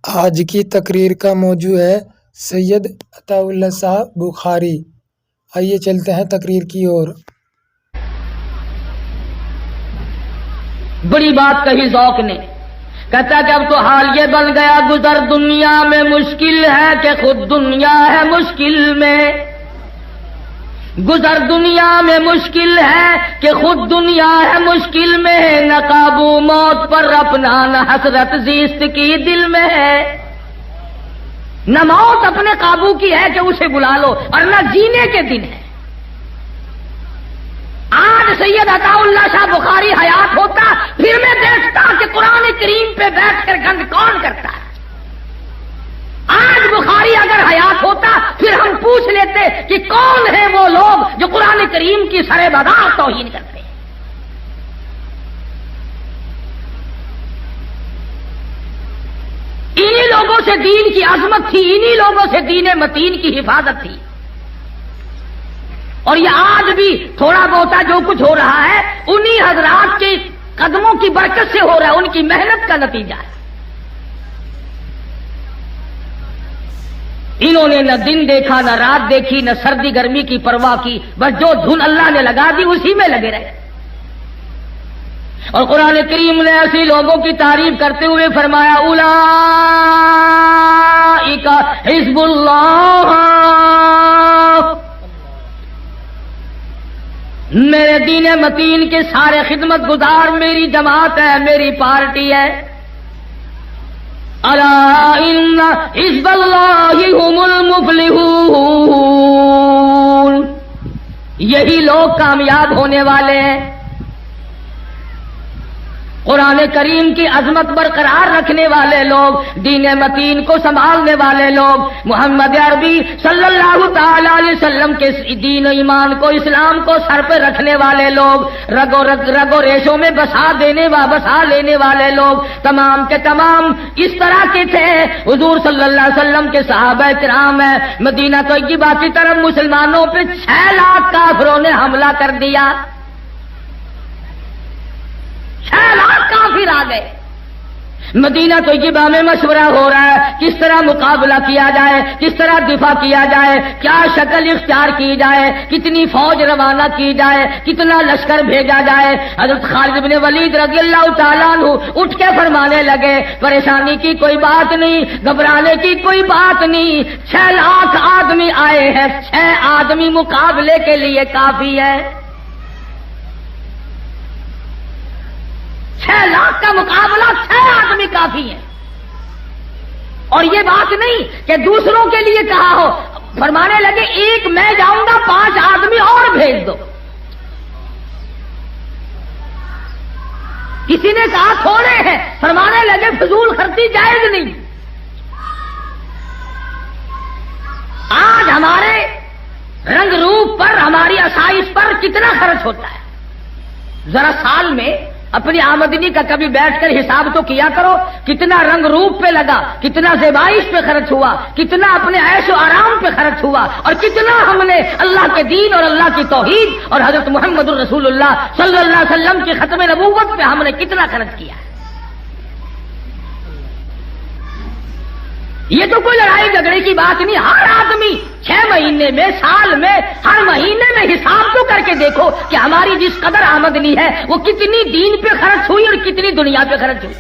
آج کی تقریر کا موضوع ہے سید عطا اللہ صاحب بخاری۔ آئیے چلتے ہیں تقریر کی اور۔ بڑی بات کہی ذوق نے، کہتا کہ اب تو حال یہ بن گیا، گزر دنیا میں مشکل ہے کہ خود دنیا ہے مشکل میں، گزر دنیا میں مشکل ہے کہ خود دنیا ہے مشکل میں، نہ قابو موت پر اپنا نہ حسرت زیست کی دل میں ہے، نہ موت اپنے قابو کی ہے کہ اسے بلا لو اور نہ جینے کے دن ہے۔ آج سید عطا اللہ شاہ بخاری حیات ہوتا پھر میں دیکھتا کہ قرآن کریم پہ بیٹھ کر گند کون کرتا ہے۔ آج بخاری اگر حیات ہوتا پھر ہم پوچھ لیتے کہ کون ہیں وہ لوگ جو قرآن کریم کی سرے بدار توہین کرتے ہیں۔ انہی لوگوں سے دین کی عظمت تھی، انہی لوگوں سے دین متین کی حفاظت تھی، اور یہ آج بھی تھوڑا بہتا جو کچھ ہو رہا ہے انہی حضرات کے قدموں کی برکت سے ہو رہا ہے، ان کی محنت کا نتیجہ ہے۔ انہوں نے نہ دن دیکھا نہ رات دیکھی نہ سردی گرمی کی پرواہ کی، بس جو دھن اللہ نے لگا دی اسی میں لگے رہے۔ اور قرآن کریم نے ایسی لوگوں کی تعریف کرتے ہوئے فرمایا اولئک حزب اللہ، میرے دین متین کے سارے خدمت گزار میری جماعت ہے، میری پارٹی ہے۔ الا ان حزب اللہ هم المفلحون، یہی لوگ کامیاب ہونے والے ہیں، قرآن کریم کی عظمت برقرار رکھنے والے لوگ، دین متین کو سنبھالنے والے لوگ، محمد عربی صلی اللہ تعالی علیہ وسلم کے دین و ایمان کو، اسلام کو سر پہ رکھنے والے لوگ، رگ و ریشوں میں بسا لینے والے لوگ، تمام کے تمام اس طرح کے تھے۔ حضور صلی اللہ علیہ وسلم کے صحابہ کرام ہیں، مدینہ طیبہ کی طرف مسلمانوں پہ 6 لاکھ کافروں نے حملہ کر دیا، 6 لاکھ کافر آ گئے۔ مدینہ طیبہ میں مشورہ ہو رہا ہے کس طرح مقابلہ کیا جائے، کس طرح دفاع کیا جائے، کیا شکل اختیار کی جائے، کتنی فوج روانہ کی جائے، کتنا لشکر بھیجا جائے۔ حضرت خالد بن ولید رضی اللہ تعالیٰ عنہ اٹھ کے فرمانے لگے پریشانی کی کوئی بات نہیں، گھبرانے کی کوئی بات نہیں، 6 لاکھ آدمی آئے ہیں، 6 آدمی مقابلے کے لیے کافی ہے۔ 6 لاکھ کا مقابلہ 6 آدمی کافی ہے۔ اور یہ بات نہیں کہ دوسروں کے لیے کہا ہو، فرمانے لگے ایک میں جاؤں گا 5 آدمی اور بھیج دو۔ کسی نے کہا تھوڑے ہیں، فرمانے لگے فضول خرچی جائز نہیں۔ آج ہمارے رنگ روپ پر، ہماری آسائش پر کتنا خرچ ہوتا ہے؟ ذرا سال میں اپنی آمدنی کا کبھی بیٹھ کر حساب تو کیا کرو، کتنا رنگ روپ پہ لگا، کتنا زیبائش پہ خرچ ہوا، کتنا اپنے عیش و آرام پہ خرچ ہوا، اور کتنا ہم نے اللہ کے دین اور اللہ کی توحید اور حضرت محمد الرسول اللہ صلی اللہ علیہ وسلم کی ختم نبوت پہ ہم نے کتنا خرچ کیا ہے۔ یہ تو کوئی لڑائی جھگڑے کی بات نہیں، ہر آدمی 6 مہینے میں، سال میں، ہر مہینے میں حساب تو کر کے دیکھو کہ ہماری جس قدر آمدنی ہے وہ کتنی دین پہ خرچ ہوئی اور کتنی دنیا پہ خرچ ہوئی۔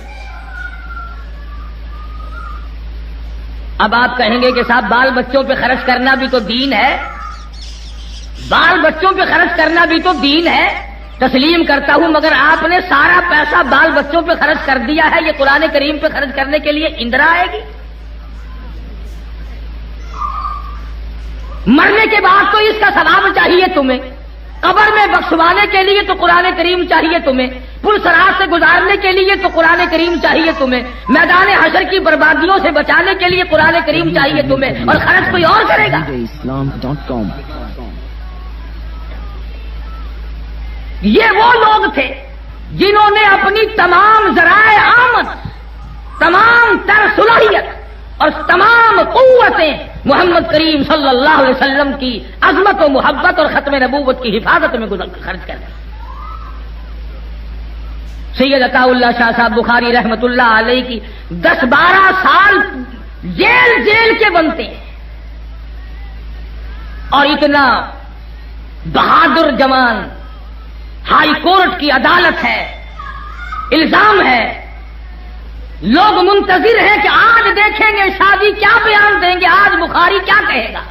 اب آپ کہیں گے کہ صاحب بال بچوں پہ خرچ کرنا بھی تو دین ہے، بال بچوں پہ خرچ کرنا بھی تو دین ہے، تسلیم کرتا ہوں، مگر آپ نے سارا پیسہ بال بچوں پہ خرچ کر دیا ہے، یہ قرآن کریم پہ خرچ کرنے کے لیے اندرا آئے گی؟ مرنے کے بعد تو اس کا ثواب چاہیے تمہیں، قبر میں بخشوانے کے لیے تو قرآن کریم چاہیے تمہیں، پل صراط سے گزارنے کے لیے تو قرآن کریم چاہیے تمہیں، میدان حشر کی بربادیوں سے بچانے کے لیے قرآن کریم چاہیے تمہیں، اور خرچ کوئی اور کرے گا؟ یہ وہ لوگ تھے جنہوں نے اپنی تمام ذرائع آمد، تمام تر صلاحیت اور تمام قوتیں محمد کریم صلی اللہ علیہ وسلم کی عظمت و محبت اور ختم نبوت کی حفاظت میں خرچ کر دی۔ سید عطا اللہ شاہ صاحب بخاری رحمت اللہ علیہ کی 10-12 سال جیل کے بنتے ہیں، اور اتنا بہادر جوان، ہائی کورٹ کی عدالت ہے، الزام ہے، لوگ منتظر ہیں کہ آج دیکھیں گے شادی کیا بیان دیں گے، آج بخاری کیا کہے گا۔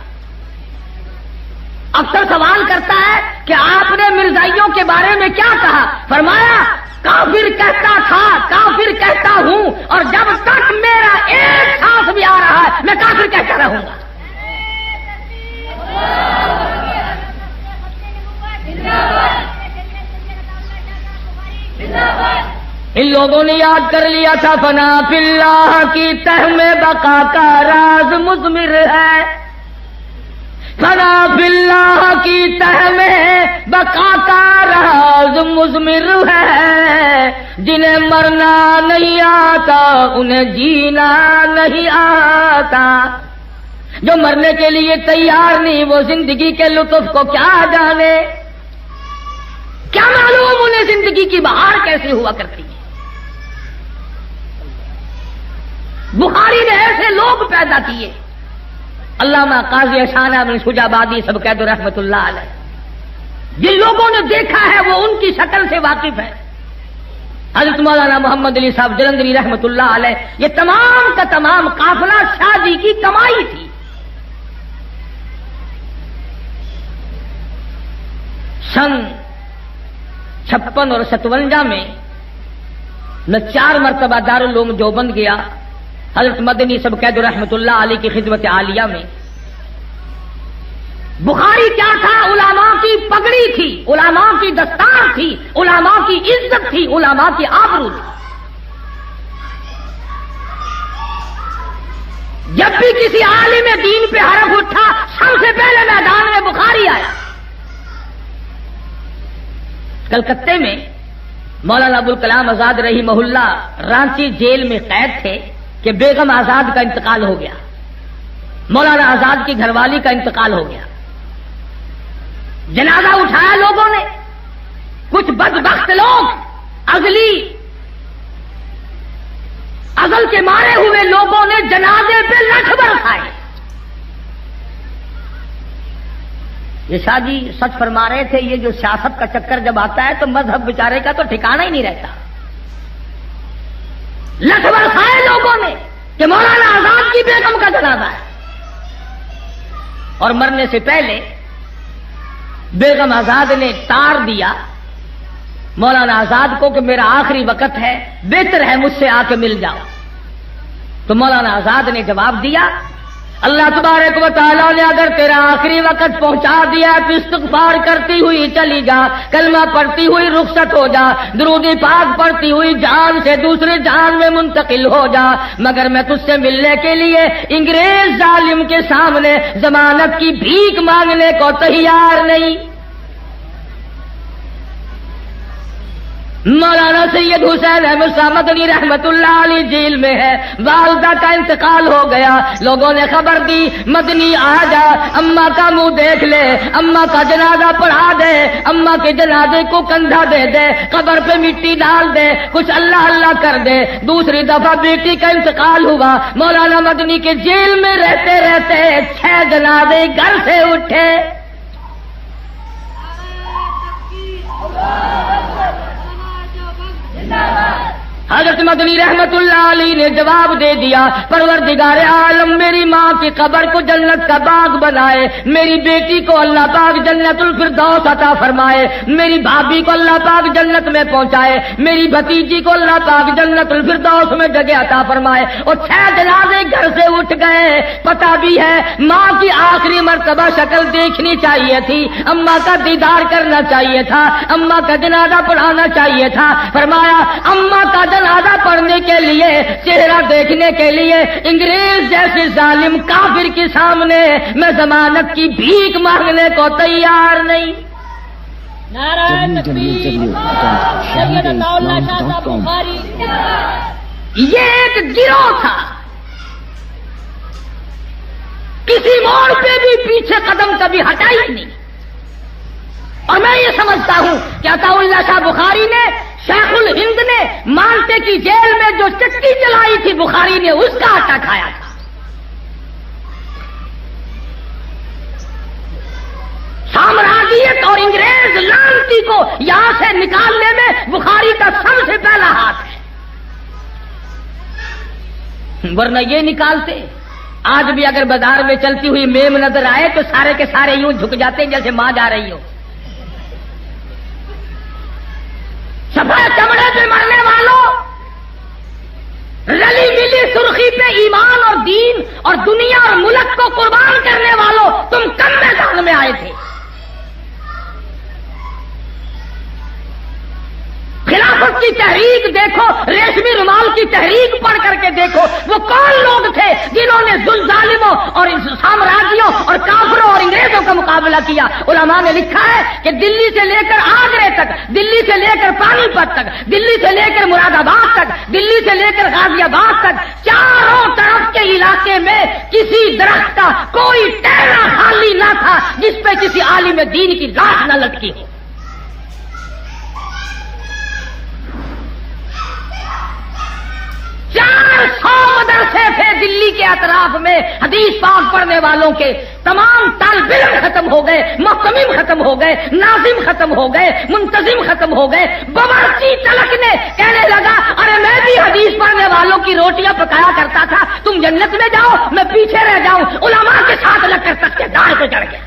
اکثر سوال کرتا ہے کہ آپ نے مرزائیوں کے بارے میں کیا کہا؟ فرمایا کافر کہتا تھا، کافر کہتا ہوں، اور جب تک میرا ایک سانس بھی آ رہا ہے میں کافر کہتا رہوں گا۔ ان لوگوں نے یاد کر لیا تھا فنا فی اللہ کی تہ میں بقا کا راز مضمر ہے، فنا فی اللہ کی تہ میں بقا کا راز مضمر ہے، جنہیں مرنا نہیں آتا انہیں جینا نہیں آتا، جو مرنے کے لیے تیار نہیں وہ زندگی کے لطف کو کیا جانے، کیا معلوم انہیں زندگی کی بہار کیسے ہوا کرتی ہے۔ بخاری نے ایسے لوگ پیدا کیے، علامہ قاضی اشانہ بن شجابادی سب قید رحمت اللہ علیہ، جن لوگوں نے دیکھا ہے وہ ان کی شکل سے واقف ہے۔ حضرت مولانا محمد علی صاحب جلندری رحمت اللہ علیہ، یہ تمام کا تمام قافلہ شاہ جی کی کمائی تھی۔ سن 56 اور 57 میں میں 4 مرتبہ دارالعلوم دیوبند گیا، حضرت مدنی سب قید رحمت اللہ علیہ کی خدمت عالیہ میں۔ بخاری کیا تھا؟ علماء کی پگڑی تھی، علماء کی دستار تھی، علماء کی عزت تھی، علماء کی آبرو تھی۔ جب بھی کسی عالم دین پہ حرف اٹھا سب سے پہلے میدان میں بخاری آیا۔ کلکتے میں مولانا ابوالکلام آزاد رحمہ اللہ رانچی جیل میں قید تھے کہ بیگم آزاد کا انتقال ہو گیا، مولانا آزاد کی گھر والی کا انتقال ہو گیا۔ جنازہ اٹھایا لوگوں نے، کچھ بدبخت لوگ ازل کے مارے ہوئے لوگوں نے جنازے پہ لٹھ برسائے۔ یہ شاہ جی سچ فرما رہے تھے، یہ جو سیاست کا چکر جب آتا ہے تو مذہب بیچارے کا تو ٹھکانہ ہی نہیں رہتا۔ لٹھ برسائے لوگوں نے کہ مولانا آزاد کی بیگم کا جنازہ ہے، اور مرنے سے پہلے بیگم آزاد نے تار دیا مولانا آزاد کو کہ میرا آخری وقت ہے، بہتر ہے مجھ سے آ کے مل جاؤ۔ تو مولانا آزاد نے جواب دیا، اللہ تبارک و تعالیٰ نے اگر تیرا آخری وقت پہنچا دیا تو استغفار کرتی ہوئی چلی جا، کلمہ پڑھتی ہوئی رخصت ہو جا، درود پاک پڑھتی ہوئی جان سے دوسرے جان میں منتقل ہو جا، مگر میں تجھ سے ملنے کے لیے انگریز ظالم کے سامنے ضمانت کی بھیک مانگنے کو تیار نہیں۔ مولانا سید حسین احمد شاہ مدنی رحمت اللہ علیہ جیل میں ہے، والدہ کا انتقال ہو گیا، لوگوں نے خبر دی مدنی آ جا، اماں کا منہ دیکھ لے، اماں کا جنازہ پڑھا دے، اماں کے جنازے کو کندھا دے دے، قبر پہ مٹی ڈال دے، کچھ اللہ اللہ کر دے۔ دوسری دفعہ بیٹی کا انتقال ہوا، مولانا مدنی کے جیل میں رہتے رہتے 6 جنازے گھر سے اٹھے۔ حضرت مدنی رحمت اللہ علیہ نے جواب دے دیا، پروردگار عالم میری ماں کی قبر کو جنت کا باغ بنائے، میری بیٹی کو اللہ پاک جنت الفردوس عطا فرمائے، میری بھابھی کو اللہ پاک جنت میں پہنچائے، میری بھتیجی کو اللہ پاک جنت الفردوس میں جگہ عطا فرمائے۔ اور 6 جنازے گھر سے اٹھ گئے۔ پتہ بھی ہے ماں کی آخری مرتبہ شکل دیکھنی چاہیے تھی، اماں کا دیدار کرنا چاہیے تھا، اماں کا جنازہ پڑھانا چاہیے تھا۔ فرمایا اماں کا جنازہ پڑھنے کے لیے، چہرہ دیکھنے کے لیے انگریز جیسے ظالم کافر کے سامنے میں ضمانت کی بھیک مانگنے کو تیار نہیں۔ نعرہ تکبیر، سید عطا اللہ شاہ صاحب بخاری۔ یہ ایک گروہ تھا، کسی موڑ پہ بھی پیچھے قدم کبھی ہٹائی نہیں۔ اور میں یہ سمجھتا ہوں کہ عطا اللہ شاہ بخاری نے شیخ الہند نے مالٹے کی جیل میں جو چکی چلائی تھی بخاری نے اس کا آٹا کھایا تھا. سامراجیت اور انگریز لانتی کو یہاں سے نکالنے میں بخاری کا سب سے پہلا ہاتھ ہے، ورنہ یہ نکالتے. آج بھی اگر بازار میں چلتی ہوئی میم نظر آئے تو سارے کے سارے یوں جھک جاتے ہیں جیسے ماں جا رہی ہو. سفید چمڑے پہ مرنے والوں، رلی ملی سرخی پہ ایمان اور دین اور دنیا اور ملک کو قربان کرنے والوں، تم کم میدان میں آئے تھے. خلافت کی تحریک دیکھو، ریشمی رومال کی تحریک پڑھ کر کے دیکھو، وہ کون لوگ تھے جنہوں نے ظالموں اور سامراجیوں اور کافروں اور انگریزوں کا مقابلہ کیا. علماء نے لکھا ہے کہ دلی سے لے کر آگرے تک، دلی سے لے کر پانی پت تک، دلی سے لے کر مراد آباد تک، دلی سے لے کر غازی آباد تک، چاروں طرف کے علاقے میں کسی درخت کا کوئی ٹہرا خالی نہ تھا جس پہ کسی عالم دین کی لاش نہ لٹکی ہو. 400 مدرسے تھے دلی کے اطراف میں، حدیث پاک پڑھنے والوں کے. تمام طالب علم ختم ہو گئے، محتمم ختم ہو گئے، ناظم ختم ہو گئے، منتظم ختم ہو گئے. باورچی تلک نے کہنے لگا ارے میں بھی حدیث پڑھنے والوں کی روٹیاں پکایا کرتا تھا، تم جنت میں جاؤ میں پیچھے رہ جاؤں. علماء کے ساتھ لگ کر تختے دار پہ چڑھ گیا.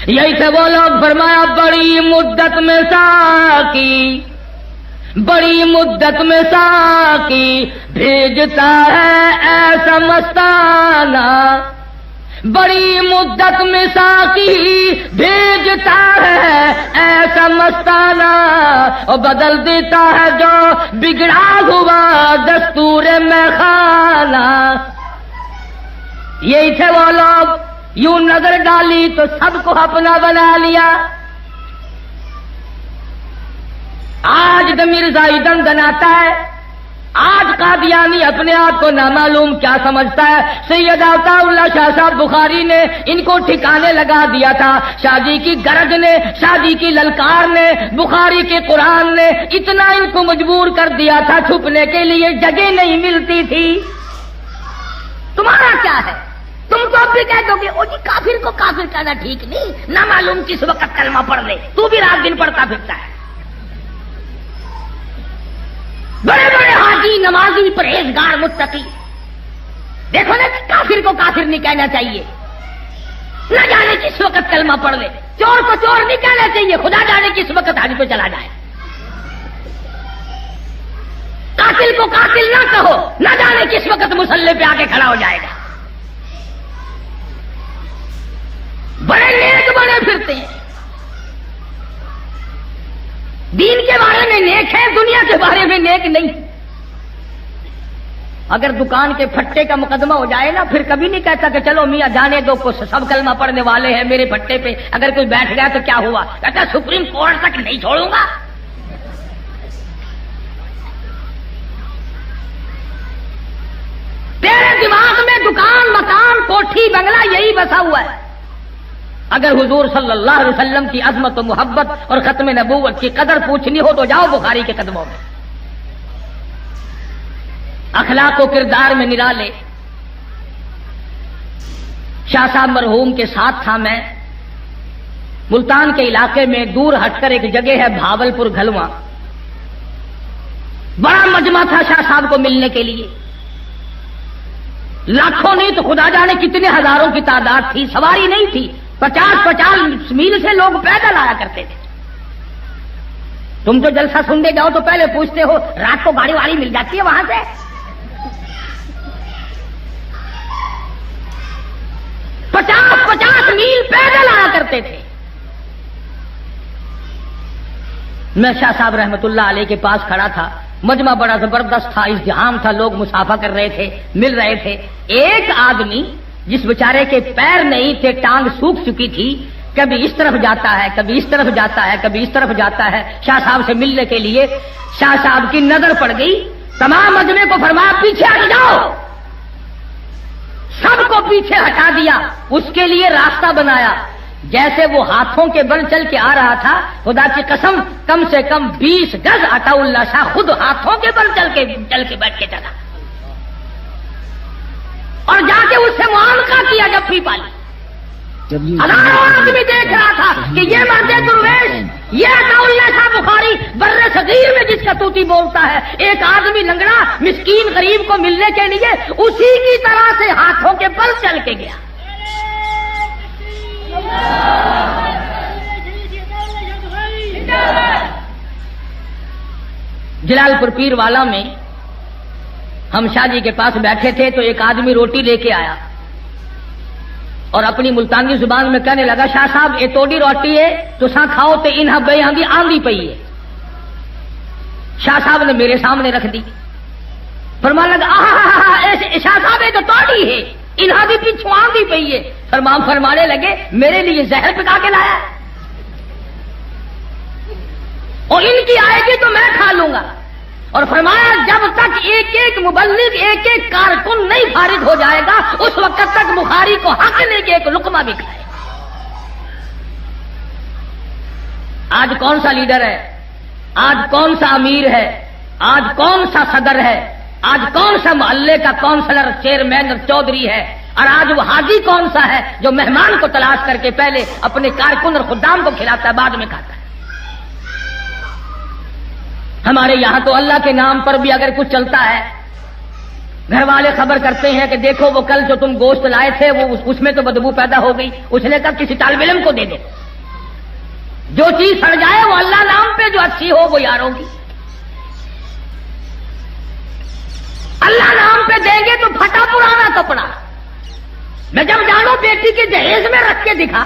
یہی تھے وہ لوگ، فرمایا بڑی مدت میں ساقی، بڑی مدت میں ساقی بھیجتا ہے ایسا مستانہ، بڑی مدت میں ساقی بھیجتا ہے ایسا مستانہ، اور بدل دیتا ہے جو بگڑا ہوا دستور میں خانہ. یہی تھے وہ لوگ، یوں نظر ڈالی تو سب کو اپنا بنا لیا. آج دمیر زائدن دناتا ہے، آج قادیانی اپنے آپ کو نامعلوم کیا سمجھتا ہے. سید عطا اللہ شاہ صاحب بخاری نے ان کو ٹھکانے لگا دیا تھا. شادی کی گرج نے، شادی کی للکار نے، بخاری کے قرآن نے اتنا ان کو مجبور کر دیا تھا، چھپنے کے لیے جگہ نہیں ملتی تھی. تمہارا کیا ہے؟ تم تو اب بھی کہہ دو گے او جی کافر کو کافر کہنا ٹھیک نہیں، نہ معلوم کس وقت کلمہ پڑھ لے، تو بھی رات دن پڑھتا پھرتا ہے. بڑے بڑے حاجی، نمازی، پرہیزگار، متقی، دیکھو نا کافر کو کافر نہیں کہنا چاہیے، نہ جانے کس وقت کلمہ پڑھ لے. چور کو چور نہیں کہنا چاہیے، خدا جانے کس وقت حج پہ چلا جائے. قاتل کو قاتل نہ کہو، نہ جانے کس وقت مصلی پہ آ کے کھڑا ہو جائے گا. بڑے نیک بنے پھرتے ہیں، دین کے بارے میں نیک ہے، دنیا کے بارے میں نیک نہیں. اگر دکان کے پھٹے کا مقدمہ ہو جائے نا، پھر کبھی نہیں کہتا کہ چلو میاں جانے دو، کو سب کلمہ پڑھنے والے ہیں میرے پھٹے پہ، اگر کوئی بیٹھ گیا تو کیا ہوا؟ کہتا سپریم کورٹ تک نہیں چھوڑوں گا. تیرے دماغ میں دکان، مکان، کوٹھی، بنگلہ یہی بسا ہوا ہے. اگر حضور صلی اللہ علیہ وسلم کی عظمت و محبت اور ختم نبوت کی قدر پوچھنی ہو تو جاؤ بخاری کے قدموں میں. اخلاق و کردار میں نرالے. شاہ صاحب مرحوم کے ساتھ تھا میں، ملتان کے علاقے میں دور ہٹ کر ایک جگہ ہے بھاول پور گھلواں. بڑا مجمع تھا شاہ صاحب کو ملنے کے لیے، لاکھوں نہیں تو خدا جانے کتنے ہزاروں کی تعداد تھی. سواری نہیں تھی، 50 میل سے لوگ پیدل آیا کرتے تھے. تم تو جلسہ سننے جاؤ تو پہلے پوچھتے ہو رات کو گاڑی واڑی مل جاتی ہے وہاں سے؟ 50 میل پیدل آیا کرتے تھے. میں شاہ صاحب رحمت اللہ علیہ کے پاس کھڑا تھا. مجمع بڑا زبردست تھا، ازدحام تھا، لوگ مسافہ کر رہے تھے، مل رہے تھے. ایک آدمی جس بیچارے کے پیر نہیں تھے، ٹانگ سوکھ چکی تھی، کبھی اس طرف جاتا ہے، کبھی اس طرف جاتا ہے، کبھی اس طرف جاتا ہے شاہ صاحب سے ملنے کے لیے. شاہ صاحب کی نظر پڑ گئی، تمام مجمع کو فرمایا پیچھے ہٹ جاؤ. سب کو پیچھے ہٹا دیا، اس کے لیے راستہ بنایا. جیسے وہ ہاتھوں کے بل چل کے آ رہا تھا، خدا کی قسم کم سے کم 20 گز عطا اللہ شاہ خود ہاتھوں کے بل چل کے بیٹھ کے چلا اور جا کے اس سے معانقہ کیا جب پالی. ہزاروں آدمی دیکھ رہا تھا کہ یہ مرد درویش، یہ عطا اللہ شاہ بخاری بر صغیر میں جس کا طوطی بولتا ہے، ایک آدمی لنگڑا مسکین غریب کو ملنے کے لیے اسی کی طرح سے ہاتھوں کے بل چل کے گیا. جلال پور پیر والا میں ہم شاہ جی کے پاس بیٹھے تھے تو ایک آدمی روٹی لے کے آیا اور اپنی ملتانی زبان میں کہنے لگا، شاہ صاحب یہ توڑی روٹی ہے تو سا کھاؤ تے انہاں بے آندھی پئی ہے. شاہ صاحب نے میرے سامنے رکھ دی. فرمانے لگا شاہ صاحب یہ تو توڑی ہے، انہاں بھی پیچھو آندھی پئی ہے. فرمانے لگے میرے لیے زہر پکا کے لایا اور ان کی آئے گی تو میں کھا لوں گا. اور فرمایا جب تک ایک ایک مبلغ ایک ایک کارکن نہیں فارغ ہو جائے گا اس وقت تک بخاری کو حق لے کے ایک لقمہ بھی کھائے. آج کون سا لیڈر ہے، آج کون سا امیر ہے، آج کون سا صدر ہے، آج کون سا محلے کا کونسلر چیئرمین اور چودھری ہے، اور آج وہ حاجی کون سا ہے جو مہمان کو تلاش کر کے پہلے اپنے کارکن اور خدام کو کھلاتا ہے بعد میں کھاتا ہے. ہمارے یہاں تو اللہ کے نام پر بھی اگر کچھ چلتا ہے، گھر والے خبر کرتے ہیں کہ دیکھو وہ کل جو تم گوشت لائے تھے وہ اس میں تو بدبو پیدا ہو گئی، اس نے کہا کسی طالب علم کو دے دو. جو چیز سڑ جائے وہ اللہ نام پہ جو اچھی ہو وہ یاروں کی. اللہ نام پہ دیں گے تو پھٹا پرانا کپڑا. میں جب جانو بیٹی کے جہیز میں رکھ کے دکھا،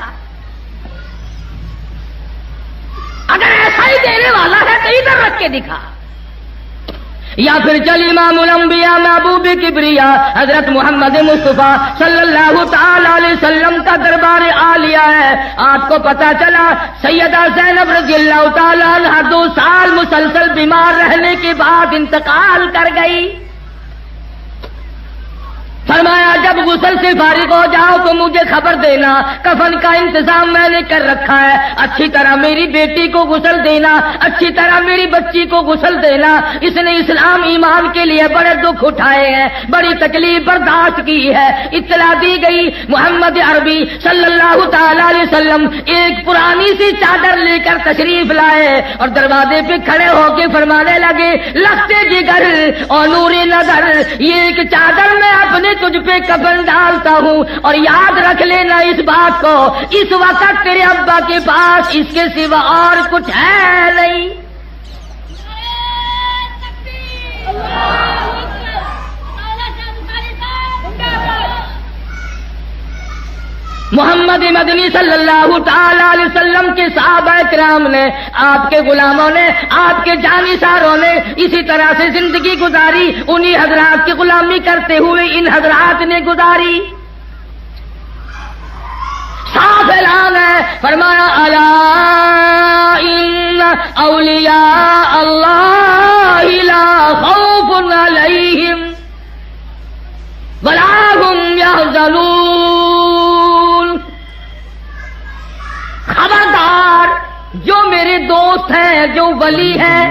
اگر ایسا ہی دینے والا ہے تو ادھر رکھ کے دکھا. یا پھر چل امام الانبیاء محبوب کبریا حضرت محمد مصطفیٰ صلی اللہ تعالی علیہ وسلم کا دربار عالیہ ہے. آپ کو پتا چلا سیدہ زینب رضی اللہ تعالی عنہا 2 سال مسلسل بیمار رہنے کے بعد انتقال کر گئی. فرمایا جب غسل سے فارغ ہو جاؤ تو مجھے خبر دینا، کفن کا انتظام میں نے کر رکھا ہے، اچھی طرح میری بیٹی کو غسل دینا، اچھی طرح میری بچی کو غسل دینا. اس نے اسلام ایمان کے لیے بڑے دکھ اٹھائے ہیں، بڑی تکلیف برداشت کی ہے. اطلاع دی گئی محمد عربی صلی اللہ تعالی علیہ وسلم ایک پرانی سی چادر لے کر تشریف لائے اور دروازے پہ کھڑے ہو کے فرمانے لگے لختے جگر اور نور نظر، یہ ایک چادر میں اپنے تجھ پہ کفن ڈالتا ہوں اور یاد رکھ لینا اس بات کو، اس وقت تیرے ابا کے پاس اس کے سوا اور کچھ ہے نہیں. محمد مدنی صلی اللہ تعالی علیہ وسلم کے صحابہ کرام نے، آپ کے غلاموں نے، آپ کے جانثاروں نے اسی طرح سے زندگی گزاری، انہی حضرات کی غلامی کرتے ہوئے ان حضرات نے گزاری. صاف اعلان ہے، فرمایا الا ان اولیاء اللہ لا خوف علیہم ولا هم يحزنون. خبردار جو میرے دوست ہیں، جو ولی ہیں،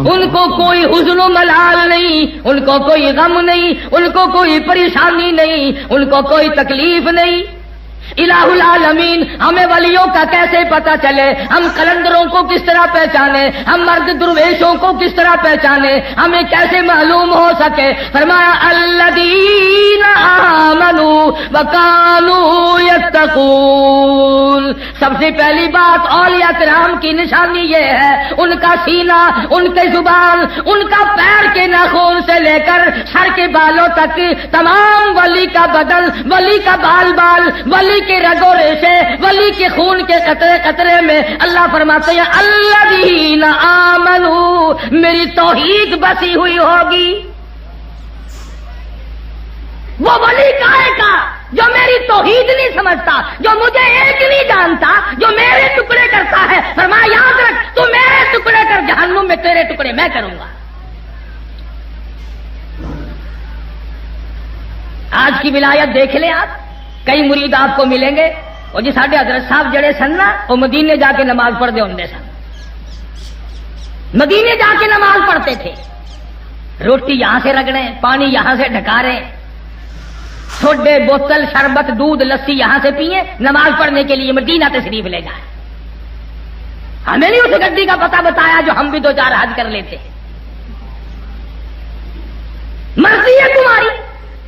ان کو کوئی حزن و ملال نہیں، ان کو کوئی غم نہیں، ان کو کوئی پریشانی نہیں، ان کو کوئی تکلیف نہیں. الہ العالمین ہمیں ولیوں کا کیسے پتا چلے، ہم قلندروں کو کس طرح پہچانے، ہم مرد درویشوں کو کس طرح پہچانے، ہمیں کیسے معلوم ہو سکے. فرمایا الذین آمنوا وکانوا یتقون. سب سے پہلی بات اولیاء کرام کی نشانی یہ ہے ان کا سینہ، ان کے زبان، ان کا پیر کے ناخن سے لے کر سر کے بالوں تک تمام ولی کا بدن، ولی کا بال بال، ولی کے رگو ریشے، ولی کے خون کے قطرے قطرے میں اللہ فرماتے ہیں الذین آمنوا، میری توحید بسی ہوئی ہوگی. وہ ولی کائے کا جو میری توحید نہیں سمجھتا، جو مجھے ایک نہیں جانتا، جو میرے ٹکڑے کرتا ہے. فرمایا یاد رکھ تو میرے ٹکڑے کر، جہنم میں تیرے ٹکڑے میں کروں گا. آج کی ولایت دیکھ لیں آپ، کئی مرید آپ کو ملیں گے اور جی ساڈے حضرت صاحب جڑے سن نا وہ مدینے جا کے نماز پڑھتے ہوندے سن، مدینے جا کے نماز پڑھتے تھے، روٹی یہاں سے رگڑے، پانی یہاں سے ڈھکارے، سوڈے بوتل شربت دودھ لسی یہاں سے پیئے، نماز پڑھنے کے لیے مدینہ تشریف لے جائیں۔ ہمیں نہیں اس گڈی کا پتہ بتایا جو ہم بھی 2-4 حج کر لیتے۔ مرضی ہے تمہاری،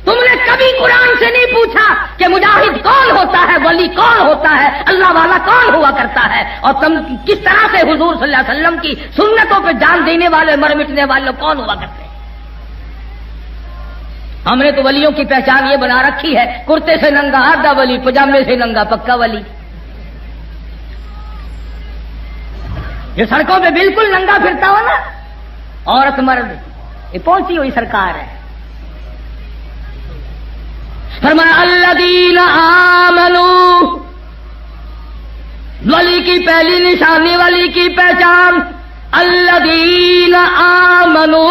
تم نے کبھی قرآن سے نہیں پوچھا کہ مجاہد کون ہوتا ہے، ولی کون ہوتا ہے، اللہ والا کون ہوا کرتا ہے، اور تم کس طرح سے حضور صلی اللہ علیہ وسلم کی سنتوں پہ جان دینے والے مر مٹنے والے کون ہوا کرتے ہیں۔ ہم نے تو ولیوں کی پہچان یہ بنا رکھی ہے، کرتے سے ننگا آدھا ولی، پجامے سے ننگا پکا ولی۔ جو سڑکوں پہ بالکل ننگا پھرتا ہو نا، عورت مرد، یہ پہنچی ہوئی سرکار ہے۔ فرمایا الذین آمنوا، ولی کی پہلی نشانی، ولی کی پہچان الذین آمنوا،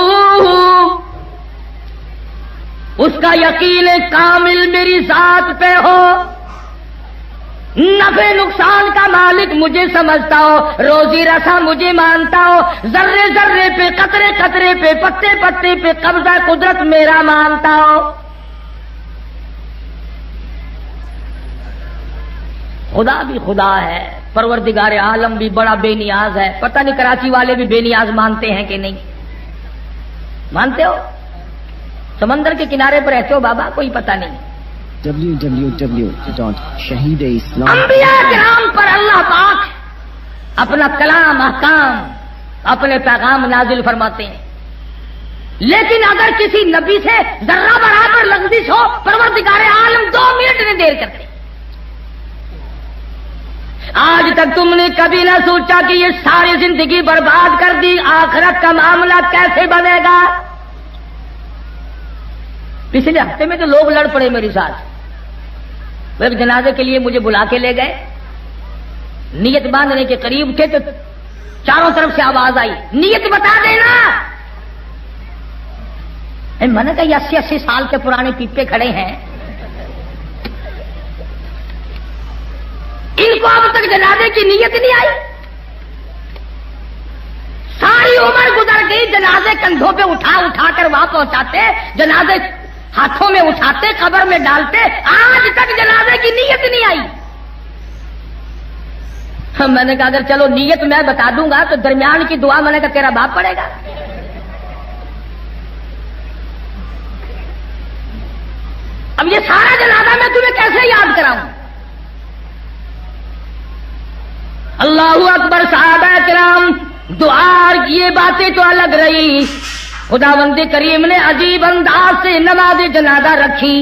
اس کا یقین کامل میری ذات پہ ہو، نفع نقصان کا مالک مجھے سمجھتا ہو، روزی رسا مجھے مانتا ہو، ذرے ذرے پہ قطرے قطرے پہ پتے پتے پہ قبضہ قدرت میرا مانتا ہو۔ خدا بھی خدا ہے، پروردگار عالم بھی بڑا بے نیاز ہے۔ پتہ نہیں کراچی والے بھی بے نیاز مانتے ہیں کہ نہیں؟ مانتے ہو؟ سمندر کے کنارے پر رہتے ہو بابا، کوئی پتہ نہیں۔ www.shahideislam انبیاء کرام پر اللہ پاک اپنا کلام احکام اپنے پیغام نازل فرماتے ہیں، لیکن اگر کسی نبی سے ذرہ برابر لغزش ہو، پروردگار عالم 2 منٹ میں دیر کرتے۔ آج تک تم نے کبھی نہ سوچا کہ یہ ساری زندگی برباد کر دی، آخرت کا معاملہ کیسے بنے گا؟ پچھلے ہفتے میں تو لوگ لڑ پڑے میرے ساتھ، وہ ایک جنازے کے لیے مجھے بلا کے لے گئے، نیت باندھنے کے قریب تھے تو چاروں طرف سے آواز آئی نیت بتا دینا۔ میں نے کہا یہ 80 سال کے پرانے پیپے کھڑے ہیں، ان کو اب تک جنازے کی نیت نہیں آئی؟ ساری عمر گزر گئی، جنازے کندھوں پہ اٹھا اٹھا کر وہاں پہنچاتے، جنازے ہاتھوں میں اٹھاتے، قبر میں ڈالتے، آج تک جنازے کی نیت نہیں آئی۔ میں نے کہا اگر چلو نیت میں بتا دوں گا تو درمیان کی دعا میں نے کہا تیرا باپ پڑے گا۔ اب یہ سارا جنازہ میں تمہیں کیسے یاد کراؤں؟ اللہ اکبر، صحابہ کرام دعا، یہ باتیں تو الگ رہی، خداوند کریم نے عجیب انداز سے نماز جنازہ رکھی۔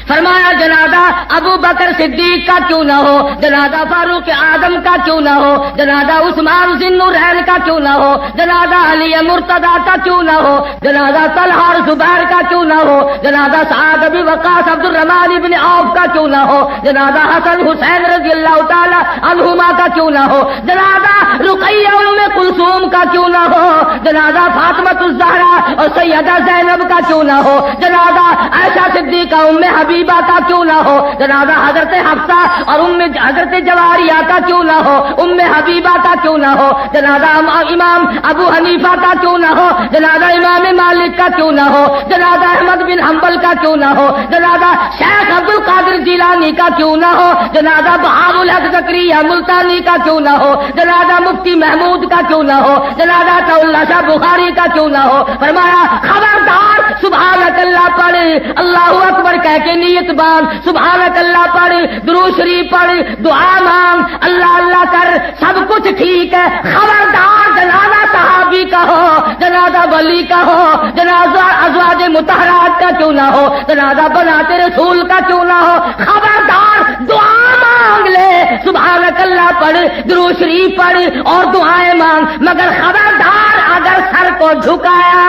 فرمایا جنازہ ابو بکر صدیق کا کیوں نہ ہو، جنازہ فاروق اعظم کا کیوں نہ ہو، جنازہ عثمان ذی النورین کا کیوں نہ ہو، جنازہ علی مرتضی کا کیوں نہ ہو، جنازہ طلحہ اور زبیر کا کیوں نہ ہو، جنازہ سعد بن وقاص عبد الرحمن بن عوف کا کیوں نہ ہو، جنازہ حسن حسین رضی اللہ تعالی عنہما کا کیوں نہ ہو، جنازہ رقیہ ام کلثوم کا کیوں نہ ہو، جنازہ فاطمہ الزہرا اور سیدہ زینب کا کیوں نہ ہو، جنازہ عائشہ صدیقہ ام حبیبہ کا کیوں نہ ہو، جنازہ حضرت حفصہ اور حضرت جواریہ کا کیوں نہ ہو، ام حبیبہ کا کیوں نہ ہو، جنازہ امام ابو حنیفہ کا کیوں نہ ہو، جنازہ امام مالک کا کیوں نہ ہو، جنازہ احمد بن حنبل کا کیوں نہ ہو، جنازہ شیخ عبد القادر جیلانی کا کیوں نہ ہو، جنازہ بہاء الحق زکریا ملتانی کا کیوں نہ ہو، جنازہ مفتی محمود کا کیوں نہ ہو، جنازہ عطا اللہ شاہ بخاری کا کیوں نہ ہو۔ فرمایا خبردار، سبحانک اللہ پڑھ، اللہ اکبر کہہ کے نیت باندھ، سبحانک اللہ پڑھ، درود شریف پڑھ، دعا مانگ، اللہ اللہ کر، سب کچھ ٹھیک ہے۔ خبردار جنازہ صحابی کا ہو، جنازہ ولی کا ہو، جنازہ ازواج مطہرات کا کیوں نہ ہو، جنازہ بنات رسول کا کیوں نہ ہو، خبردار دعا مانگ لے، سبحانک اللہ پڑھ، درود شریف پڑھ اور دعائیں مانگ، مگر خبردار اگر سر کو جھکایا،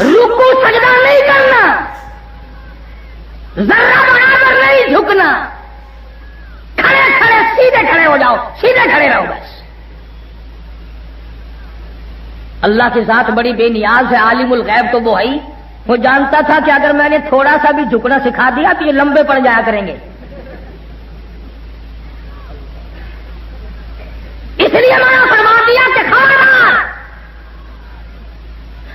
رکو سجدہ نہیں کرنا، ذرہ برابر نہیں جھکنا، کھڑے کھڑے سیدھے کھڑے ہو جاؤ، سیدھے کھڑے رہو بس۔ اللہ کی ذات بڑی بے نیاز ہے، عالم الغیب تو وہ ہے ہی، وہ جانتا تھا کہ اگر میں نے تھوڑا سا بھی جھکنا سکھا دیا تو یہ لمبے پڑ جایا کریں گے، اس لیے منع فرما دیا کہ کھانا۔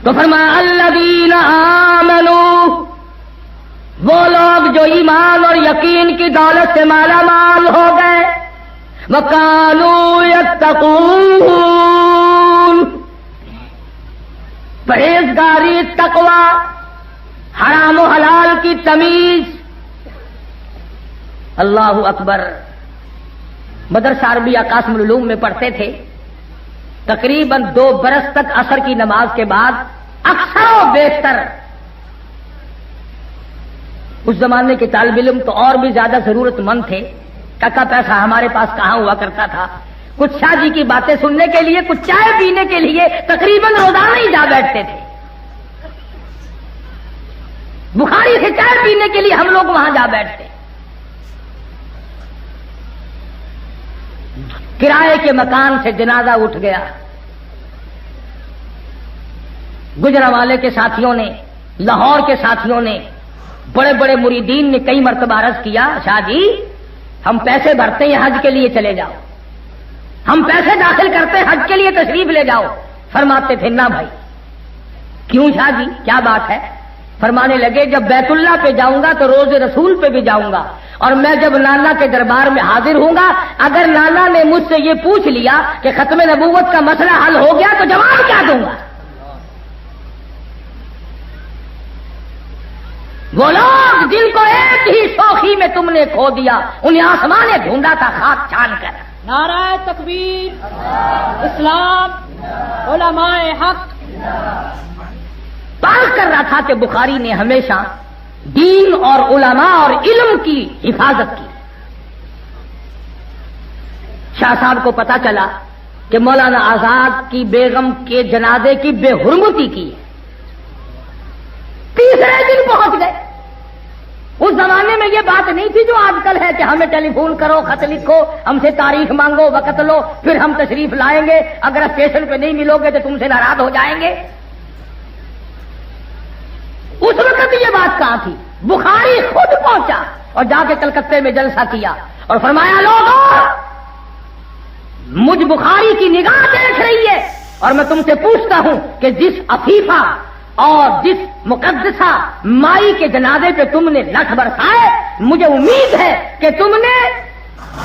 تو فرمایا الذین آمنوا، وہ لوگ جو ایمان اور یقین کی دولت سے مالا مال ہو گئے، وَكَانُوا يَتَّقُونَ، پرہیزگاری، تقوی، حرام و حلال کی تمیز۔ اللہ اکبر۔ مدرسہ عربیہ قاسم العلوم میں پڑھتے تھے، تقریباً 2 برس تک عصر کی نماز کے بعد اکثر و بیشتر، اس زمانے کے طالب علم تو اور بھی زیادہ ضرورت مند تھے، ٹکا پیسہ ہمارے پاس کہاں ہوا کرتا تھا، کچھ شاہ جی کی باتیں سننے کے لیے، کچھ چائے پینے کے لیے تقریباً روزانہ ہی جا بیٹھتے تھے۔ بخاری سے چائے پینے کے لیے ہم لوگ وہاں جا بیٹھتے۔ کرائے کے مکان سے جنازہ اٹھ گیا، گجرانوالے کے ساتھیوں نے، لاہور کے ساتھیوں نے، بڑے بڑے مریدین نے کئی مرتبہ عرض کیا، شاہ جی ہم پیسے بھرتے ہیں حج کے لیے چلے جاؤ، ہم پیسے داخل کرتے ہیں حج کے لیے تشریف لے جاؤ۔ فرماتے تھے نہ بھائی۔ کیوں شاہ جی کیا بات ہے؟ فرمانے لگے جب بیت اللہ پہ جاؤں گا تو روز رسول پہ بھی جاؤں گا، اور میں جب نانا کے دربار میں حاضر ہوں گا، اگر نانا نے مجھ سے یہ پوچھ لیا کہ ختم نبوت کا مسئلہ حل ہو گیا تو جواب کیا دوں گا؟ وہ لوگ جن کو ایک ہی شوخی میں تم نے کھو دیا، انہیں آسمان نے ڈھونڈا تھا خاک چھان کر۔ نعرہ تکبیر، اسلام، علماء حق۔ بات کر رہا تھا کہ بخاری نے ہمیشہ دین اور علماء اور علم کی حفاظت کی۔ شاہ صاحب کو پتا چلا کہ مولانا آزاد کی بیگم کے جنازے کی بے حرمتی کی، تیسرے دن پہنچ گئے۔ اس زمانے میں یہ بات نہیں تھی جو آج کل ہے کہ ہمیں ٹیلی فون کرو، خط لکھو، ہم سے تاریخ مانگو، وقت لو، پھر ہم تشریف لائیں گے، اگر اسٹیشن پہ نہیں ملو گے تو تم سے ناراض ہو جائیں گے۔ اس وقت یہ بات کہاں تھی؟ بخاری خود پہنچا اور جا کے کلکتے میں جلسہ کیا اور فرمایا لوگوں مجھ بخاری کی نگاہ دیکھ رہی ہے، اور میں تم سے پوچھتا ہوں کہ جس عفیفہ اور جس مقدسہ مائی کے جنازے پہ تم نے لٹھ برسائے، مجھے امید ہے کہ تم نے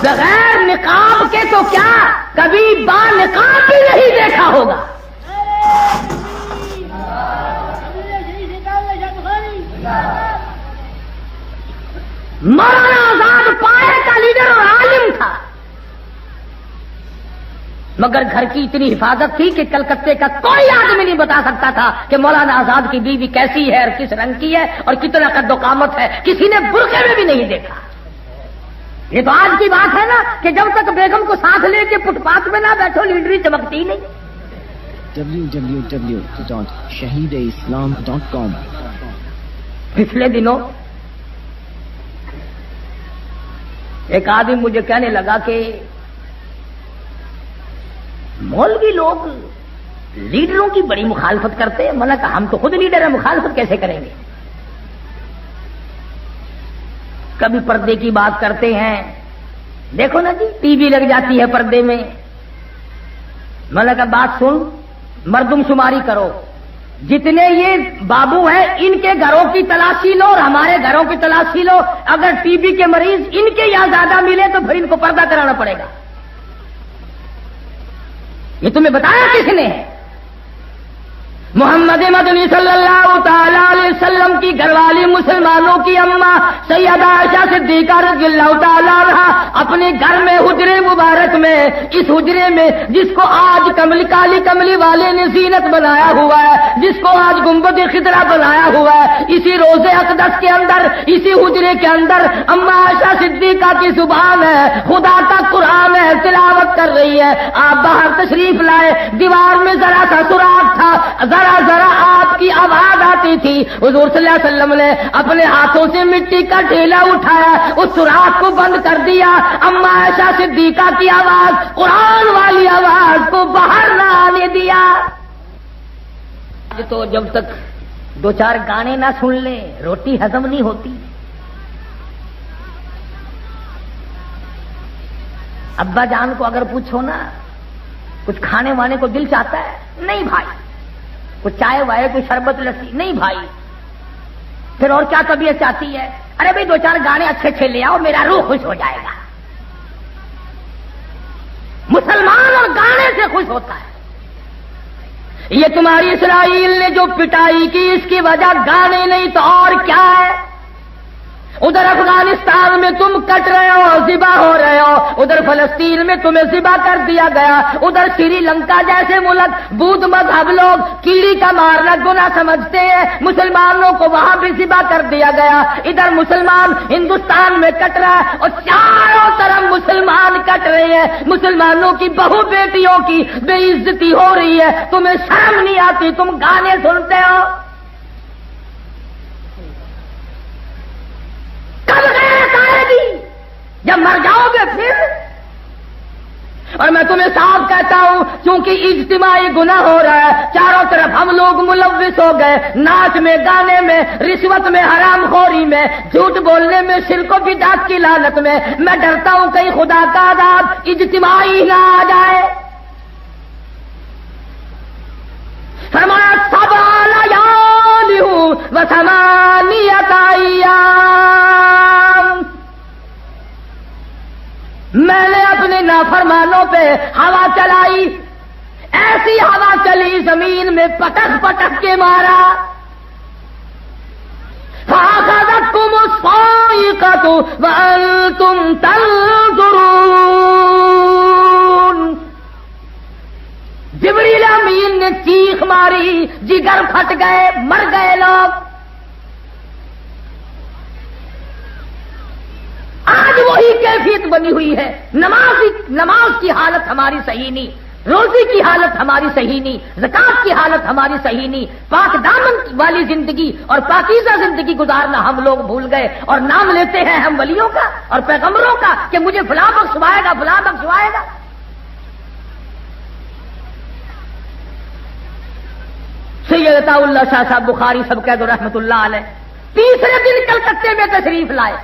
بغیر نقاب کے تو کیا کبھی با نقاب بھی نہیں دیکھا ہوگا۔ مولانا آزاد پائے کا لیڈر اور عالم تھا، مگر گھر کی اتنی حفاظت تھی کہ کلکتے کا کوئی آدمی نہیں بتا سکتا تھا کہ مولانا آزاد کی بیوی کیسی ہے اور کس رنگ کی ہے اور کتنا قد و قامت ہے، کسی نے برقعے میں بھی نہیں دیکھا۔ یہ تو آج کی بات ہے نا کہ جب تک بیگم کو ساتھ لے کے فٹ پاتھ میں نہ بیٹھو لیڈری چمکتی نہیں۔ www.shahideislam.com پچھلے دنوں ایک آدمی مجھے کہنے لگا کہ مولوی لوگ لیڈروں کی بڑی مخالفت کرتے ہیں۔ میں نے کہا ہم تو خود لیڈر ہیں، مخالفت کیسے کریں گے؟ کبھی پردے کی بات کرتے ہیں، دیکھو نا جی ٹی وی لگ جاتی ہے پردے میں۔ میں نے کہا بات سن، مردم شماری کرو، جتنے یہ بابو ہیں ان کے گھروں کی تلاشی لو اور ہمارے گھروں کی تلاشی لو، اگر ٹی بی کے مریض ان کے یہاں زیادہ ملے تو پھر ان کو پردہ کرانا پڑے گا۔ یہ تمہیں بتایا کس نے؟ محمد مدنی صلی اللہ تعالی علیہ وسلم کی گھر والی مسلمانوں کی اماں سیدہ عائشہ صدیقہ رضی اللہ تعالی عنہا اپنے گھر میں حجرے مبارک میں، اس حجرے میں جس کو آج کالی کملی والے نے زینت بنایا ہوا ہے، جس کو آج گنبد خضرا بنایا ہوا ہے، اسی روضے اقدس کے اندر، اسی حجرے کے اندر اماں عائشہ صدیقہ کی زبان ہے، خدا کا قرآن ہے، تلاوت کر رہی ہے۔ آپ باہر تشریف لائے، دیوار میں ذرا سا سوراخ تھا، ذرا آپ کی آواز آتی تھی، حضور صلی اللہ علیہ وسلم نے اپنے ہاتھوں سے مٹی کا ڈھیلا اٹھایا، اس سوراخ کو بند کر دیا، اماں عائشہ صدیقہ کی آواز، قرآن والی آواز کو باہر نہ آنے دیا۔ آج تو جب تک 2-4 گانے نہ سن لیں روٹی ہضم نہیں ہوتی. ابا جان کو اگر پوچھو نا کچھ کھانے وانے کو دل چاہتا ہے؟ نہیں بھائی. کچھ چائے وائے کوئی شربت لسی؟ نہیں بھائی. پھر اور کیا طبیعت چاہتی ہے؟ ارے بھائی 2-4 گانے اچھے لے آؤ میرا روح خوش ہو جائے گا. مسلمان اور گانے سے خوش ہوتا ہے. یہ تمہاری اسرائیل نے جو پٹائی کی اس کی وجہ گانے نہیں تو اور کیا ہے. ادھر افغانستان میں تم کٹ رہے ہو ذبح ہو رہے ہو, ادھر فلسطین میں تمہیں ذبح کر دیا گیا, ادھر سری لنکا جیسے ملک بدھ مذہب لوگ کیڑی کا مارنا گناہ سمجھتے ہیں, مسلمانوں کو وہاں بھی ذبح کر دیا گیا. ادھر مسلمان ہندوستان میں کٹ رہا ہے اور چاروں طرف مسلمان کٹ رہے ہیں. مسلمانوں کی بہو بیٹیوں کی بے عزتی ہو رہی ہے. تمہیں شرم نہیں آتی؟ تم گانے سنتے ہو. کب غیرت آئے گی؟ جب مر جاؤ گے پھر. اور میں تمہیں صاف کہتا ہوں چونکہ اجتماعی گناہ ہو رہا ہے, چاروں طرف ہم لوگ ملوث ہو گئے, ناچ میں, گانے میں, رشوت میں, حرام خوری میں, جھوٹ بولنے میں, شرک و بدعت کی لعنت میں. میں ڈرتا ہوں کہیں خدا کا عذاب اجتماعی نہ آ جائے. فرمایا سبع لیال و ثمانیۃ ایام, میں نے اپنے نافرمانوں پہ ہوا چلائی, ایسی ہوا چلی زمین میں پٹک پٹک کے مارا. فَأَخَذَتْكُمُ الصَّاعِقَةُ وَأَنْتُمْ تَنْظُرُونَ. جبریل امین نے چیخ ماری, جگر پھٹ گئے, مر گئے لوگ. آج وہی کیفیت بنی ہوئی ہے. نماز کی حالت ہماری صحیح نہیں, روزی کی حالت ہماری صحیح نہیں, زکات کی حالت ہماری صحیح نہیں. پاک دامن والی زندگی اور پاکیزہ زندگی گزارنا ہم لوگ بھول گئے, اور نام لیتے ہیں ہم ولیوں کا اور پیغمبروں کا کہ مجھے فلاں بخشوائے گا, فلاں بخشوائے گا. سید عطا اللہ شاہ صاحب بخاری سب کہہ دو رحمت اللہ علیہ, تیسرے دن کلکتے میں تشریف لائے.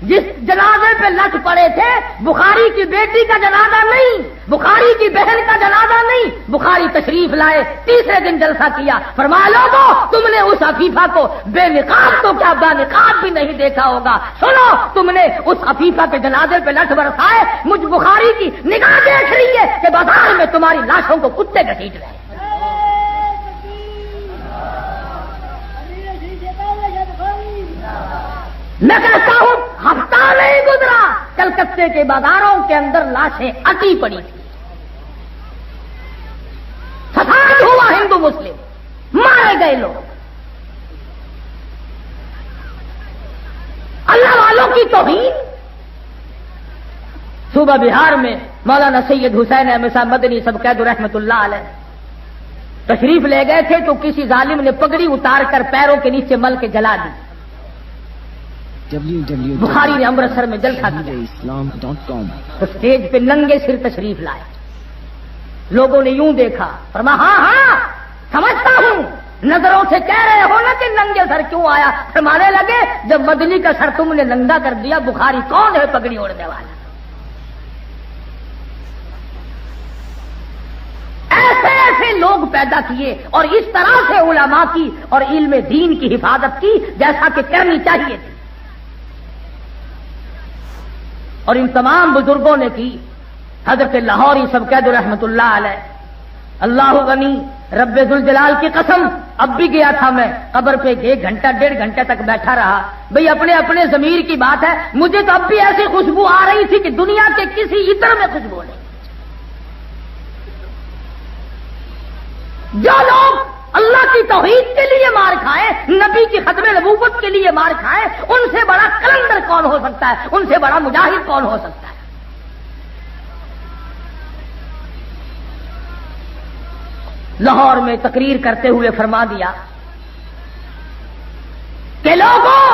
جس جنازے پہ لٹ پڑے تھے بخاری کی بیٹی کا جنازہ نہیں, بخاری کی بہن کا جنازہ نہیں, بخاری تشریف لائے, تیسرے دن جلسہ کیا. فرمایا لوگوں تم نے اس عفیفہ کو بے نقاب تو کیا با نقاب بھی نہیں دیکھا ہوگا. سنو, تم نے اس عفیفہ کے جنازے پہ لٹ برسائے, مجھ بخاری کی نگاہ دیکھ رہی ہے کہ بازار میں تمہاری لاشوں کو کتے گھسیٹ رہے ہیں. میں کہتا ہوں ہفتہ نہیں گزرا کلکتے کے بازاروں کے اندر لاشیں اٹی پڑی تھی. فساد ہوا ہندو مسلم, مارے گئے لوگ. اللہ والوں کی توہین. صوبہ بہار میں مولانا سید حسین احمد صاحب مدنی سب قید رحمت اللہ علیہ تشریف لے گئے تھے تو کسی ظالم نے پگڑی اتار کر پیروں کے نیچے مل کے جلا دی. بخاری نے امرتسر میں جلسہ کیا, اسٹیج پہ ننگے سر تشریف لائے. لوگوں نے یوں دیکھا, فرمایا ہاں سمجھتا ہوں, نظروں سے کہہ رہے ہو نا کہ ننگے سر کیوں آیا. فرمانے لگے جب مدنی کا سر تم نے ننگا کر دیا, بخاری کون ہے پگڑی اوڑھنے والا. ایسے ایسے لوگ پیدا کیے اور اس طرح سے علماء کی اور علم دین کی حفاظت کی جیسا کہ کرنی چاہیے تھی. اور ان تمام بزرگوں نے کی. حضرت لاہوری سب قید رحمت اللہ علیہ, اللہ غنی رب ذوالجلال کی قسم, اب بھی گیا تھا میں قبر پہ, 1 گھنٹہ 1.5 گھنٹے تک بیٹھا رہا. بھئی اپنے اپنے ضمیر کی بات ہے, مجھے تو اب بھی ایسی خوشبو آ رہی تھی کہ دنیا کے کسی عطر میں خوشبو نہیں. جو لوگ اللہ کی توحید کے لیے مار کھائے, نبی کی ختم نبوت کے لیے مار کھائے, ان سے بڑا کلندر کون ہو سکتا ہے, ان سے بڑا مجاہد کون ہو سکتا ہے. لاہور میں تقریر کرتے ہوئے فرما دیا کہ لوگوں,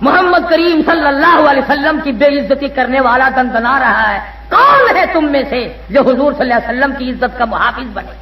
محمد کریم صلی اللہ علیہ وسلم کی بے عزتی کرنے والا دندنا رہا ہے. کون ہے تم میں سے جو حضور صلی اللہ علیہ وسلم کی عزت کا محافظ بنے؟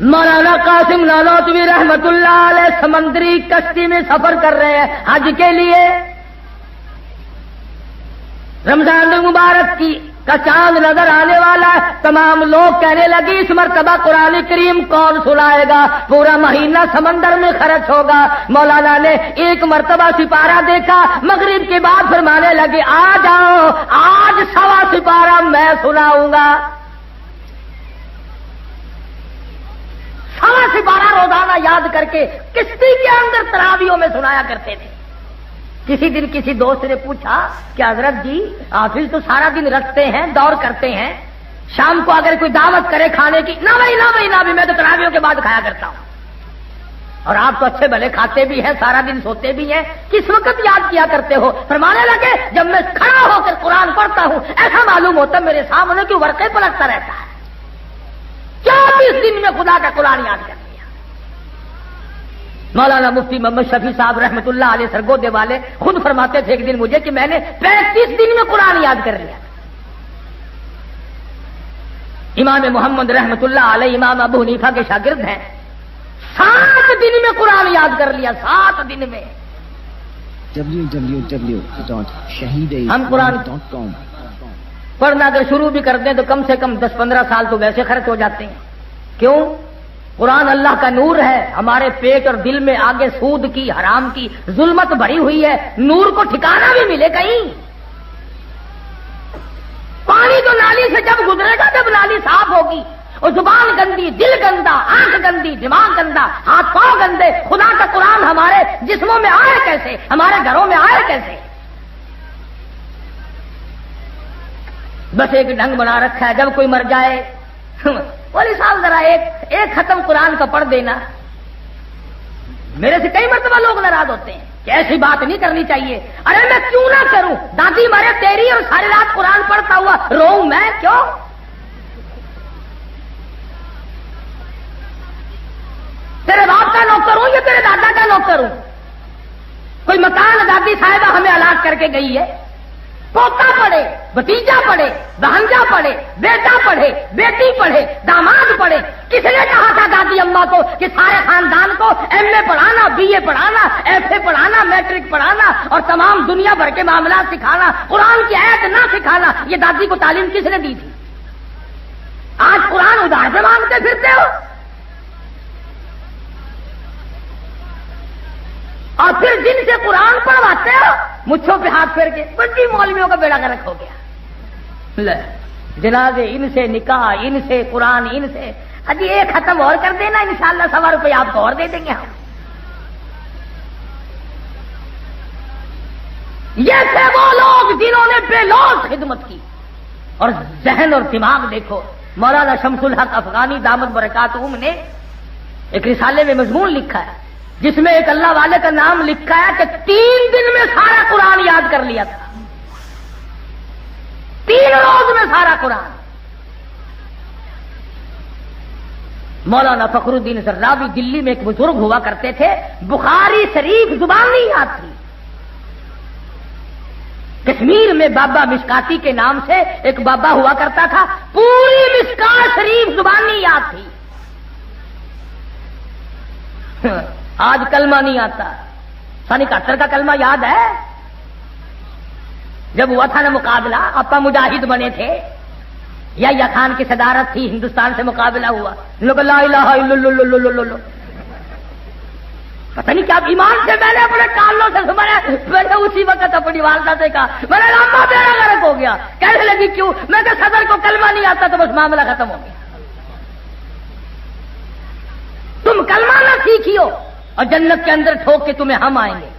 مولانا قاسم نانوتوی رحمت اللہ علیہ سمندری کشتی میں سفر کر رہے ہیں حج کے لیے. رمضان المبارک کا چاند نظر آنے والا ہے. تمام لوگ کہنے لگے اس مرتبہ قرآن کریم کون سنائے گا, پورا مہینہ سمندر میں خرچ ہوگا. مولانا نے ایک مرتبہ سپارہ دیکھا, مغرب کے بعد فرمانے لگے آ جاؤ آج 1.25 سپارہ میں سناؤں گا. 1.25 سپارہ روزانہ یاد کر کے کشتی کے اندر تراویحوں میں سنایا کرتے تھے. کسی دن کسی دوست نے پوچھا کہ حضرت جی حافظ تو سارا دن رکھتے ہیں دور کرتے ہیں, شام کو اگر کوئی دعوت کرے کھانے کی, نہ بھائی میں تو تراویحوں کے بعد کھایا کرتا ہوں. اور آپ تو اچھے بھلے کھاتے بھی ہیں, سارا دن سوتے بھی ہیں, کس وقت یاد کیا کرتے ہو؟ فرمانے لگے جب میں کھڑا ہو کر قرآن پڑھتا ہوں ایسا معلوم ہوتا ہے میرے سامنے کہ ورقے پلٹتا رہتا ہے. 24 دن میں خدا کا قرآن یاد کر لیا. مولانا مفتی محمد شفیع صاحب رحمت اللہ علیہ سرگودے والے خود فرماتے تھے ایک دن مجھے کہ میں نے 35 دن میں قرآن یاد کر لیا. امام محمد رحمت اللہ علیہ امام ابو حنیفہ کے شاگرد ہیں, 7 دن میں قرآن یاد کر لیا. 7 دن میں. ہم قرآن پڑھنا اگر شروع بھی کر دیں تو کم سے کم 10-15 سال تو ویسے خرچ ہو جاتے ہیں. کیوں؟ قرآن اللہ کا نور ہے. ہمارے پیٹ اور دل میں آگے سود کی حرام کی ظلمت بھری ہوئی ہے, نور کو ٹھکانا بھی ملے کہیں. پانی تو نالی سے جب گزرے گا جب نالی صاف ہوگی. اور زبان گندی, دل گندا, آنکھ گندی, دماغ گندا, ہاتھ پاؤں گندے, خدا کا قرآن ہمارے جسموں میں آئے کیسے, ہمارے گھروں میں آئے کیسے؟ بس ایک ڈھنگ بنا رکھا ہے, جب کوئی مر جائے بولی صاحب ذرا ایک ختم قرآن کا پڑھ دینا. میرے سے کئی مرتبہ لوگ ناراض ہوتے ہیں کہ ایسی بات نہیں کرنی چاہیے. ارے میں کیوں نہ کروں, دادی مرے تیری اور ساری رات قرآن پڑھتا ہوا روؤں میں کیوں؟ تیرے باپ کا نوکر ہوں یا تیرے دادا کا نوکر ہوں؟ کوئی مکان دادی صاحبہ ہمیں الاٹ کر کے گئی ہے, پوتا پڑھے, بھتیجا پڑھے, بہنجا پڑھے, بیٹا پڑھے, بیٹی پڑھے, داماد پڑھے. کس نے کہا تھا دادی اماں کو کہ سارے خاندان کو MA پڑھانا, BA پڑھانا, FA پڑھانا, میٹرک پڑھانا اور تمام دنیا بھر کے معاملات سکھانا, قرآن کی آیت نہ سکھانا؟ یہ دادی کو تعلیم کس نے دی تھی؟ آج قرآن ادھار سے مانگتے پھرتے ہو اور پھر جن سے قرآن پڑھواتے ہو مچھوں پہ ہاتھ پھیر کے بڑی مولویوں کا بیڑا گرک ہو گیا. جنازے ان سے, نکاح ان سے, قرآن ان سے. ابھی ایک ختم اور کر دینا, انشاءاللہ 1.25 روپے آپ کو اور دے دیں گے ہم. یہ تھے وہ لوگ جنہوں نے بے لوث خدمت کی. اور ذہن اور دماغ دیکھو. مولانا شمس الحق افغانی دامت برکاتہم نے ایک رسالے میں مضمون لکھا ہے جس میں ایک اللہ والے کا نام لکھا ہے کہ 3 دن میں سارا قرآن یاد کر لیا تھا. 3 روز میں سارا قرآن. مولانا فخر الدین زرابی دلی میں ایک بزرگ ہوا کرتے تھے, بخاری شریف زبان نہیں یاد تھی. کشمیر میں بابا مشکاتی کے نام سے ایک بابا ہوا کرتا تھا, پوری مشکات شریف زبان نہیں یاد تھی. آج کلمہ نہیں آتا. 71 کا کلمہ یاد ہے؟ جب ہوا تھا نا مقابلہ, اپا مجاہد بنے تھے, یا خان کی صدارت تھی, ہندوستان سے مقابلہ ہوا, لوگ لا الہ الا اللہ, پتہ نہیں کیا ایمان سے میں نے اپنے کانوں سے سنا. میں نے اسی وقت اپنی والدہ سے کہا, میں نے لمبا بیڑا غرق ہو گیا. کہنے لگی کیوں؟ میں کہ صدر کو کلمہ نہیں آتا تو بس معاملہ ختم ہو گیا. تم کلمہ نہ سیکھیو اور جنت کے اندر ٹھوک کے تمہیں ہم آئیں گے.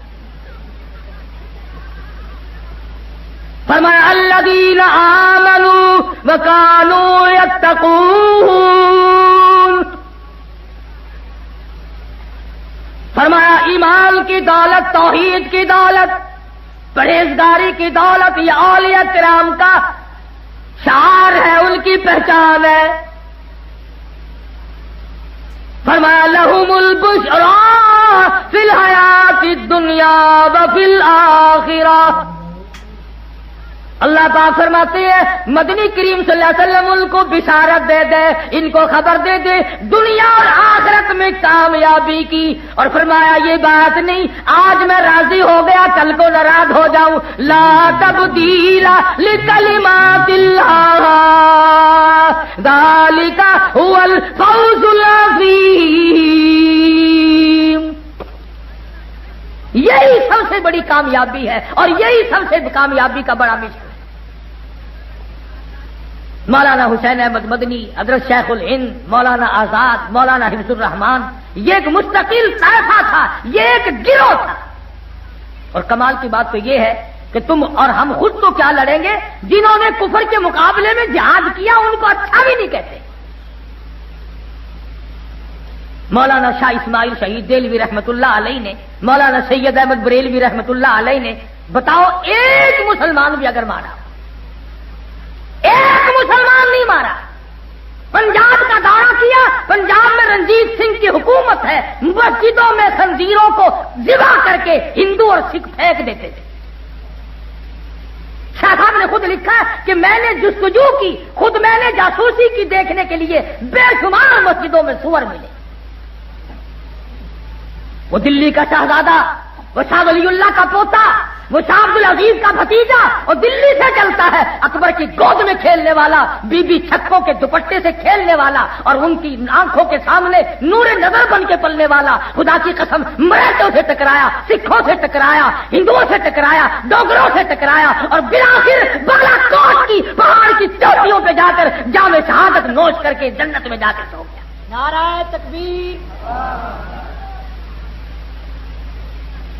فرمایا الذین آمنوا وکانوا یتقون. فرمایا ایمان کی دولت, توحید کی دولت, پرہیزگاری کی دولت یہ اولیاء کرام کا شعار ہے, ان کی پہچان ہے. فرمایا لہم البشریٰ فی الحیات الدنیا وفی الآخرہ. اللہ پاک فرماتے ہیں مدنی کریم صلی اللہ علیہ وسلم ان کو بشارت دے دے، ان کو خبر دے دے دنیا اور آخرت میں کامیابی کی، اور فرمایا یہ بات نہیں آج میں راضی ہو گیا کل کو ناراض ہو جاؤں، لا تبدیل لکلمات اللہ ذالک هو الفوز العظیم۔ یہی سب سے بڑی کامیابی ہے اور یہی سب سے کامیابی کا بڑا مشن ہے۔ مولانا حسین احمد مدنی، حضرت شیخ الہند، مولانا آزاد، مولانا حفظ الرحمان، یہ ایک مستقل طائفہ تھا، یہ ایک گروہ تھا۔ اور کمال کی بات تو یہ ہے کہ تم اور ہم خود تو کیا لڑیں گے، جنہوں نے کفر کے مقابلے میں جہاد کیا ان کو اچھا بھی نہیں کہتے۔ مولانا شاہ اسماعیل شہید دہلوی رحمت اللہ علیہ نے، مولانا سید احمد بریلوی رحمت اللہ علیہ نے، بتاؤ ایک مسلمان بھی اگر مارا، ایک مسلمان نہیں مارا۔ پنجاب کا دورہ کیا، پنجاب میں رنجیت سنگھ کی حکومت ہے، مسجدوں میں خنزیروں کو ذبح کر کے ہندو اور سکھ پھینک دیتے تھے۔ شاہ صاحب نے خود لکھا ہے کہ میں نے جستجو کی، خود میں نے جاسوسی کی دیکھنے کے لیے بے شمار مسجدوں میں سور ملے۔ وہ دلی کا شہزادہ، وہ شاہ ولی اللہ کا پوتا، وہ شاہ عبد العزیز کا بھتیجا، اور دلی سے چلتا ہے، اکبر کی گود میں کھیلنے والا، بی بی چھکوں کے دوپٹے سے کھیلنے والا، اور ان کی آنکھوں کے سامنے نور نظر بن کے پلنے والا، خدا کی قسم مراٹھوں سے ٹکرایا، سکھوں سے ٹکرایا، ہندوؤں سے ٹکرایا، ڈوگروں سے ٹکرایا، اور بالآخر بغلا کوٹ کی پہاڑ کی چوٹیوں پہ جا کر جام شہادت نوش کر کے جنت میں جا کر سو گیا۔ نعرہ تکبیر۔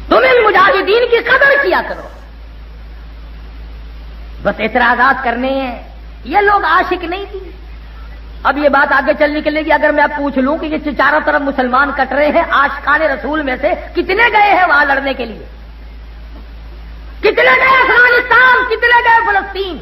تم ان مجاہدین کی قدر کیا کرو، بس اعتراضات کرنے ہیں۔ یہ لوگ عاشق نہیں تھے۔ اب یہ بات آگے چل نکلے گی، اگر میں پوچھ لوں کہ یہ چاروں طرف مسلمان کٹ رہے ہیں، عاشقان رسول میں سے کتنے گئے ہیں وہاں لڑنے کے لیے؟ کتنے گئے افغانستان، کتنے گئے فلسطین؟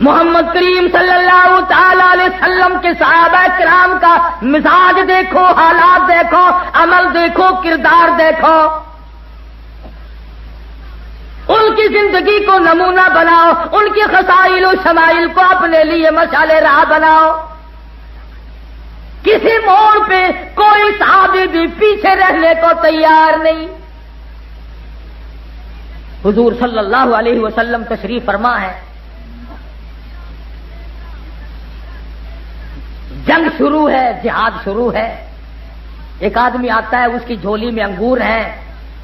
محمد کریم صلی اللہ تعالی علیہ وسلم کے صحابہ کرام کا مزاج دیکھو، حالات دیکھو، عمل دیکھو، کردار دیکھو، ان کی زندگی کو نمونہ بناؤ، ان کی خصائل و شمائل کو اپنے لیے مشعل راہ بناؤ۔ کسی موڑ پہ کوئی صحابی بھی پیچھے رہنے کو تیار نہیں۔ حضور صلی اللہ علیہ وسلم تشریف فرما ہے، جنگ شروع ہے، جہاد شروع ہے۔ ایک آدمی آتا ہے، اس کی جھولی میں انگور ہیں،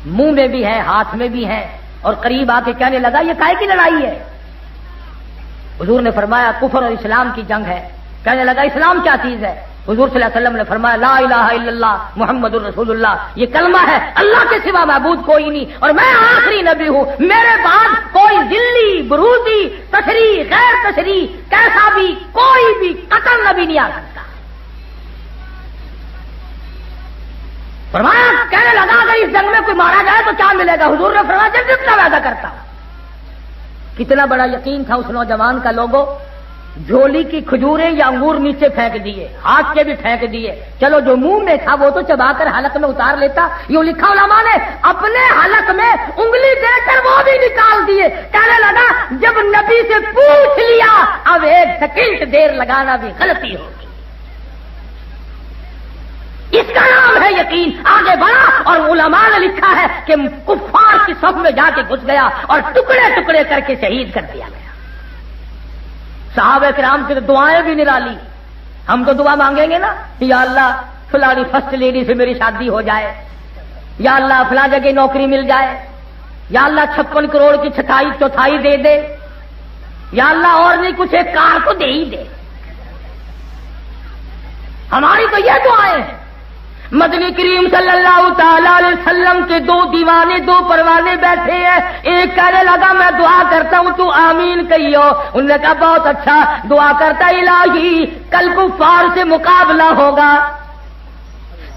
منہ میں بھی ہے، ہاتھ میں بھی ہیں، اور قریب آ کے کہنے لگا یہ کائے کی لڑائی ہے؟ حضور نے فرمایا کفر اور اسلام کی جنگ ہے۔ کہنے لگا اسلام کیا چیز ہے؟ حضور صلی اللہ علیہ وسلم نے فرمایا لا الہ الا اللہ محمد الرسول اللہ، یہ کلمہ ہے اللہ کے سوا معبود کوئی نہیں، اور میں آخری نبی ہوں، میرے بعد کوئی ذلی، بروزی، تشریح، غیر تشریح، کیسا بھی کوئی بھی قطن نبی نہیں آ سکتا۔ فرمایا کہنے لگا اگر اس جنگ میں کوئی مارا جائے تو کیا ملے گا؟ حضور نے فرمایا جنت کا وعدہ کرتا ہوں۔ کتنا بڑا یقین تھا اس نوجوان کا لوگوں، جھولی کی کھجوریں یا انگور نیچے پھینک دیے، ہاتھ کے بھی پھینک دیے، چلو جو منہ میں تھا وہ تو چبا کر حلق میں اتار لیتا۔ یوں لکھا علماء نے اپنے حلق میں انگلی دے کر وہ بھی نکال دیے۔ کہنے لگا جب نبی سے پوچھ لیا اب ایک سیکنڈ دیر لگانا بھی غلطی ہوگی۔ اس کا نام ہے یقین۔ آگے بڑھا اور علماء نے لکھا ہے کہ کفار کی صف میں جا کے گھس گیا اور ٹکڑے ٹکڑے کر کے شہید کر دیا گیا۔ صحابہ کرام کی دعائیں بھی نرالی۔ ہم تو دعا مانگیں گے نا، یا اللہ فلانی فرسٹ لیڈی سے میری شادی ہو جائے، یا اللہ فلاں جگہ نوکری مل جائے، یا اللہ 56 کروڑ کی چھٹائی چوتھائی دے دے، یا اللہ اور نہیں کچھ ایک کار کو دے ہی دے۔ ہماری تو یہ دعائیں ہیں۔ مدنی کریم صلی اللہ تعالی علیہ وسلم کے دو دیوانے، دو پروانے بیٹھے ہیں۔ ایک کہنے لگا میں دعا کرتا ہوں تو آمین کہیو۔ انہوں نے کہا بہت اچھا، دعا کرتا الہی کل کفار سے مقابلہ ہوگا،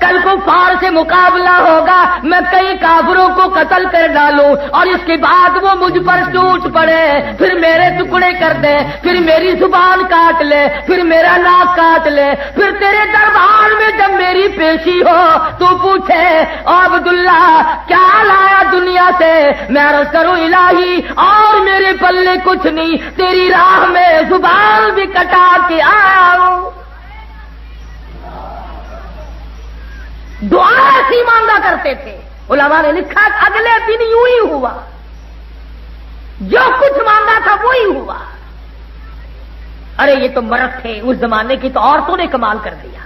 کل کفار سے مقابلہ ہوگا، میں کئی کافروں کو قتل کر ڈالوں اور اس کے بعد وہ مجھ پر ٹوٹ پڑے، پھر میرے ٹکڑے کر دے، پھر میری زبان کاٹ لے، پھر میرا ناک کاٹ لے، پھر تیرے دربار میں جب میری پیشی ہو تو پوچھے عبداللہ کیا لایا دنیا سے؟ میں عرض کروں الہی اور میرے پلے کچھ نہیں، تیری راہ میں زبان بھی کٹا کے آیا ہوں۔ دعا ایسی مانگا کرتے تھے، علماء نے لکھا اگلے دن یوں ہی ہوا، جو کچھ مانگا تھا وہی ہوا۔ ارے یہ تو مرد تھے اس زمانے کی، تو عورتوں نے کمال کر دیا۔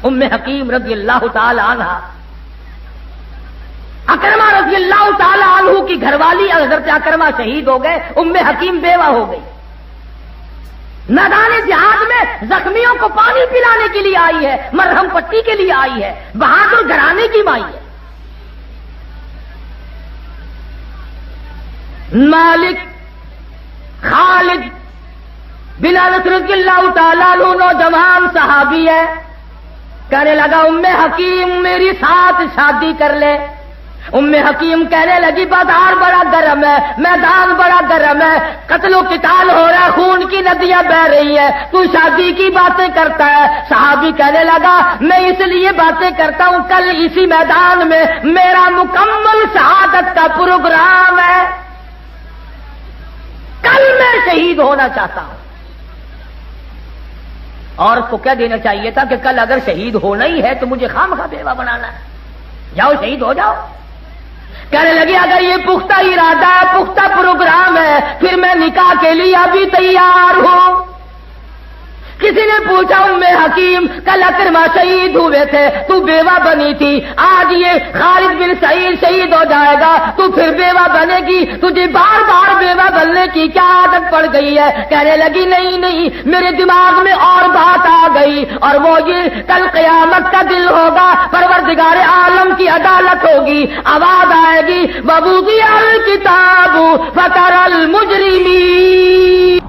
ام حکیم رضی اللہ تعالی عنہ، اکرمہ رضی اللہ تعالی عنہ کی گھر والی حضرت اکرمہ شہید ہو گئے، ام حکیم بیوہ ہو گئی، میدان جہاد میں زخمیوں کو پانی پلانے کے لیے آئی ہے، مرہم پٹی کے لیے آئی ہے، بہادر گھرانے کی مائی ہے۔ مالک خالد بن انس رضی اللہ تعالیٰ عنہ نوجوان صحابی ہے، کہنے لگا ام حکیم میری ساتھ شادی کر لے۔ ام حکیم کہنے لگی بازار بڑا گرم ہے، میدان بڑا گرم ہے، قتل و قتال ہو رہا ہے، خون کی ندیاں بہ رہی ہے، تو شادی کی باتیں کرتا ہے۔ صحابی کہنے لگا میں اس لیے باتیں کرتا ہوں، کل اسی میدان میں میرا مکمل شہادت کا پروگرام ہے، کل میں شہید ہونا چاہتا ہوں۔ اور اس کو کیا دینا چاہیے تھا کہ کل اگر شہید ہونا ہی ہے تو مجھے خامخواہ بیوہ بنانا ہے، جاؤ شہید ہو جاؤ۔ کہنے لگی اگر یہ پختہ ارادہ ہے، پختہ پروگرام ہے، پھر میں نکاح کے لیے ابھی تیار ہوں۔ کسی نے پوچھا ام حکیم کل اکرمہ شہید ہوئے تھے، تو بیوہ بنی تھی، آج یہ خالد بن سعید شہید ہو جائے گا تو پھر بیوہ بنے گی، تجھے بار بار بیوہ بننے کی کیا عادت پڑ گئی ہے؟ کہنے لگی نہیں نہیں، میرے دماغ میں اور بات آ گئی، اور وہ یہ کل قیامت کا دن ہوگا، پروردگار عالم کی عدالت ہوگی، آواز آئے گی وَوُضِعَ الْكِتَابُ فَتَرَى الْمُجْرِمِينَ